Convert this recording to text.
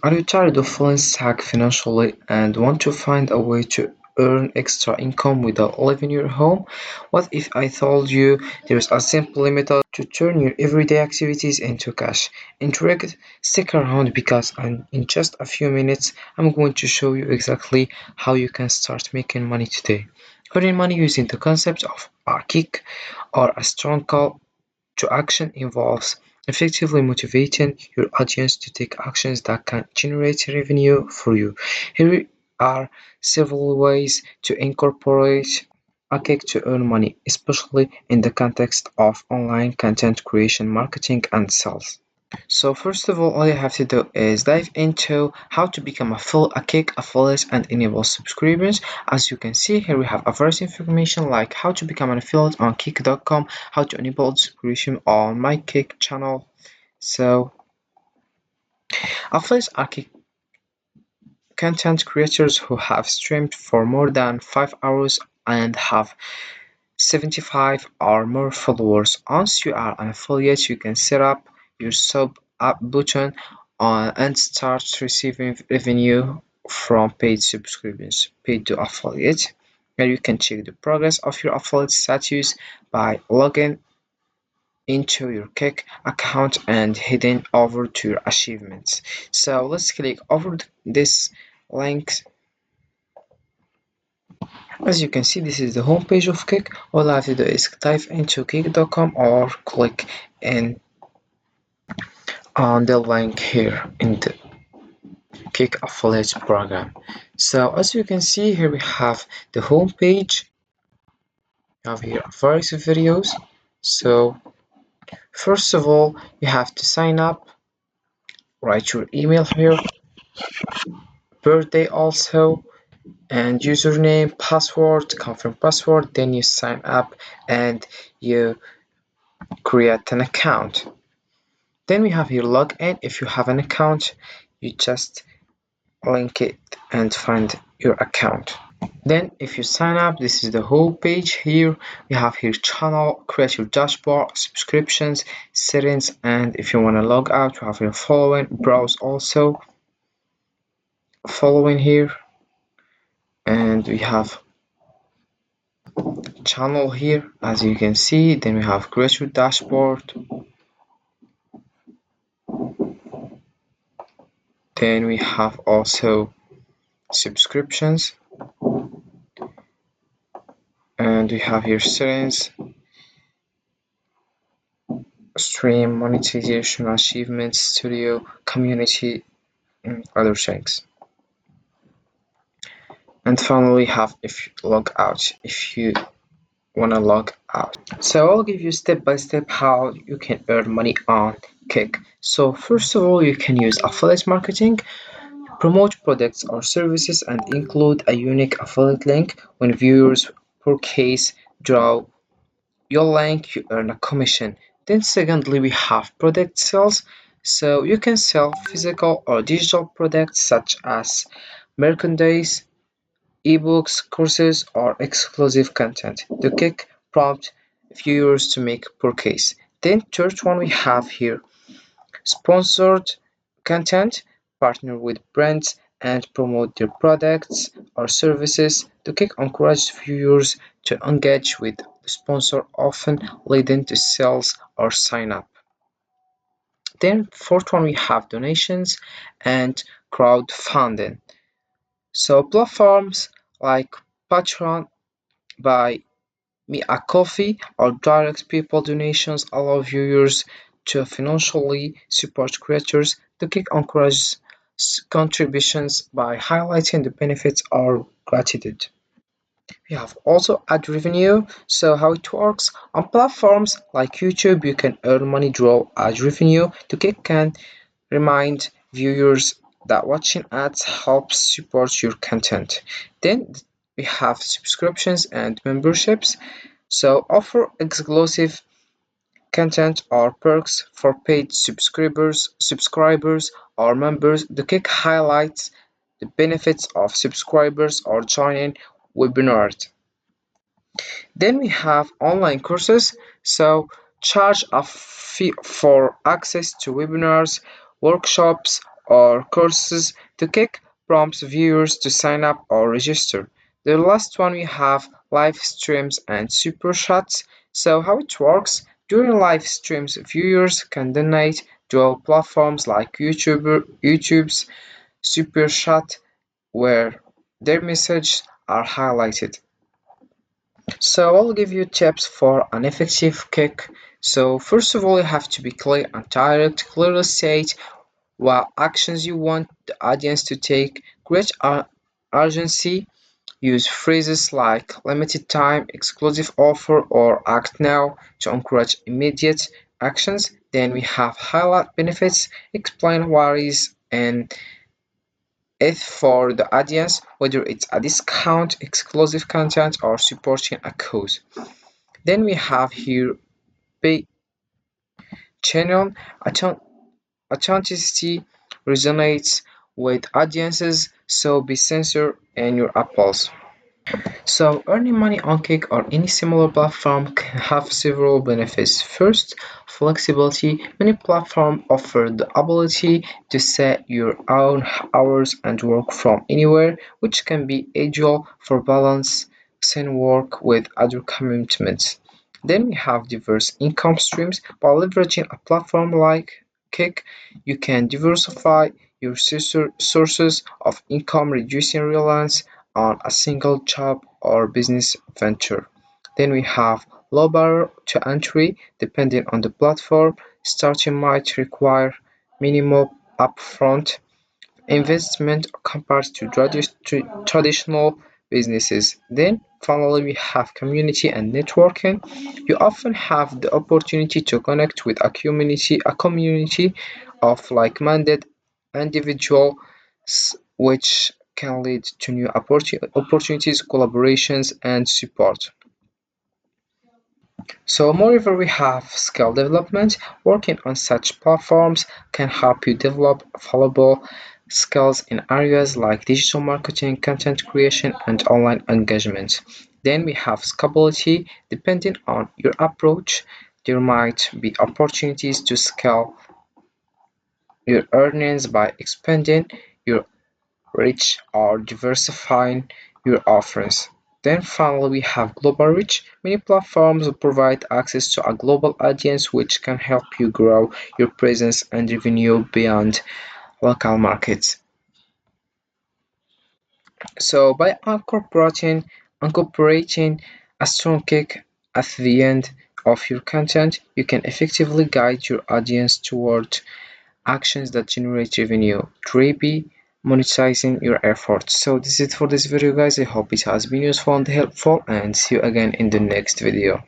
Are you tired of feeling stuck financially and want to find a way to earn extra income without leaving your home? What if I told you there's a simple method to turn your everyday activities into cash? Intrigued? Stick around because in just a few minutes I'm going to show you exactly how you can start making money today. Earning money using the concept of a kick or a strong call to action involves effectively motivating your audience to take actions that can generate revenue for you. Here are several ways to incorporate a kick to earn money, especially in the context of online content creation, marketing, and sales. So first of all you have to do is dive into how to become a cake affiliate and enable subscribers. As you can see here, we have a various information like how to become an affiliate on kick.com, how to enable subscription on my Kick channel. So affiliates are content creators who have streamed for more than 5 hours and have 75 or more followers. Once you are an affiliate, you can set up your sub up button on and start receiving revenue from paid subscriptions. Paid to affiliate. And you can check the progress of your affiliate status by logging into your Kick account and heading over to your achievements. So let's click over this link. As you can see, this is the homepage of Kick. All I have to do is type into kick.com or click in on the link here in the Kick affiliate program. So as you can see here, we have the homepage. We have here various videos. So first of all, you have to sign up, write your email here, birthday also, and username, password, confirm password. Then you sign up and you create an account. Then we have here login. If you have an account, you just link it and find your account. Then if you sign up, this is the whole page here. We have here channel, create your dashboard, subscriptions, settings, and if you want to log out, you have your following, browse also, following here, and we have channel here as you can see. Then we have create your dashboard. Then we have also subscriptions, and we have here settings, stream, monetization, achievements, studio, community, and other things. And finally have if you log out if you want to log out. So I'll give you step by step how you can earn money on Kick. So first of all, you can use affiliate marketing. Promote products or services and include a unique affiliate link. When viewers purchase draw your link, you earn a commission. Then secondly, we have product sales. So you can sell physical or digital products such as merchandise, ebooks, courses, or exclusive content. The Kick prompt viewers to make purchase. Then third one we have here sponsored content, partner with brands and promote their products or services. The Kick encourages viewers to engage with the sponsor, often leading to sales or sign up. Then fourth one we have donations and crowdfunding. So platforms like Patreon, Buy Me a Coffee, or direct PayPal donations allow viewers to financially support creators. The Kick encourages contributions by highlighting the benefits or gratitude. We have also ad revenue. So how it works on platforms like YouTube, you can earn money through ad revenue. The Kick can remind viewers that watching ads helps support your content. Then we have subscriptions and memberships. So offer exclusive content or perks for paid subscribers or members. The Kick highlights the benefits of subscribers or joining webinars. Then we have online courses. So charge a fee for access to webinars, workshops, or courses to Kick prompts viewers to sign up or register. The last one we have live streams and super chats. So how it works, during live streams viewers can donate to platforms like YouTube's super chat where their messages are highlighted. So I'll give you tips for an effective kick. So first of all, you have to be clear and direct. Clearly state what actions you want the audience to take. Create urgency. Use phrases like limited time, exclusive offer, or act now to encourage immediate actions. Then we have highlight benefits, explain worries and it for the audience, whether it's a discount, exclusive content, or supporting a cause. Then we have here pay channel authenticity resonates with audiences, so be sincere in your apples. So earning money on Kick or any similar platform can have several benefits. First, flexibility. Many platforms offer the ability to set your own hours and work from anywhere, which can be ideal for balancing work with other commitments. Then we have diverse income streams. By leveraging a platform like Kick, you can diversify your sources of income, reducing reliance on a single job or business venture. Then we have low barrier to entry depending on the platform. Starting might require minimal upfront investment compared to traditional businesses. Then finally we have community and networking. You often have the opportunity to connect with a community of like-minded individuals which can lead to new opportunities, collaborations and support. So moreover we have skill development. Working on such platforms can help you develop valuable skills in areas like digital marketing, content creation, and online engagement. Then we have scalability. Depending on your approach, there might be opportunities to scale your earnings by expanding your reach or diversifying your offerings. Then finally, we have global reach. Many platforms provide access to a global audience which can help you grow your presence and revenue beyond local markets. So by incorporating a strong kick at the end of your content, you can effectively guide your audience toward actions that generate revenue, 3B, monetizing your efforts. So this is it for this video guys. I hope it has been useful and helpful and see you again in the next video.